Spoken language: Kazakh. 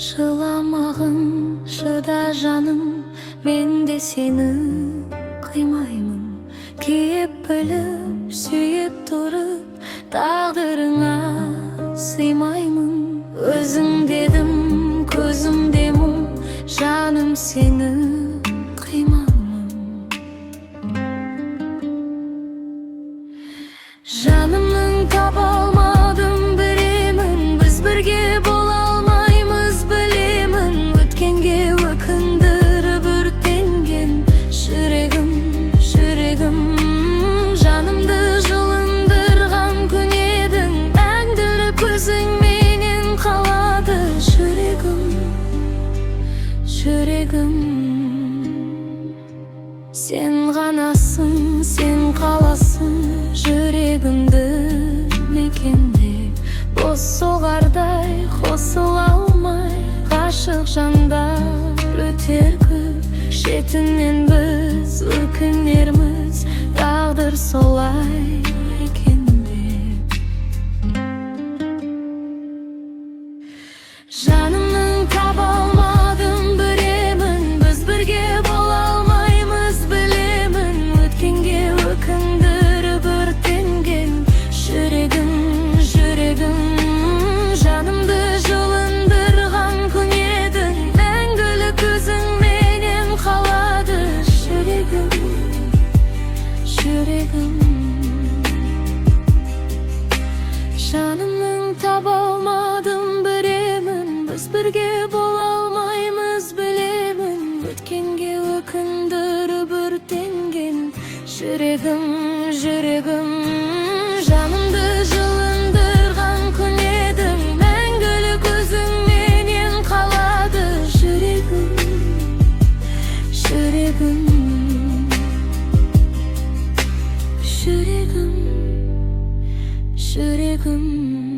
Жыламағын шыда жаным, мен де сені қимаймын. Киіп біліп, сүйіп тұрып, тағдырыңа сыймаймын. Өзің дедім, көзімде мұң, жаным сені қимаймын. Жанымның таба алмадым, білемін, біз бірге бола алмаймыз, білемін. Өткенге өкіндіріп өртенген жүрегім, жүрегім. Жанымды жылындырған күн едің, мәңгілік көзіңменен қалады жүрегім, жүрегім. Сен ғанасың, сен қаласың жүрегімді мекендеп. Бос соғардай қосыла алмай, ғашық жандар өтер көп. Шетінен біз өкінерміз, тағдыр солай екен деп. Жанымның таба алмадым, білемін, біз бірге бола алмаймыз, білемін. Өткенге өкіндіріп өртенген жүрегім, жүрегім. Жанымды жылындырған күн едің, мәңгілік көзіңменен қалады жүрегім, жүрегім. Жанымның таба алмадым, білемін, біз бірге бола алмаймыз, білемін. Өткенге өкіндіріп өртенген жүрегім, жүрегім. Жанымды жылындырған күн едің, мәңгілік көзіңменен қалады жүрегім, жүрегім, жүрегім, жүрегім.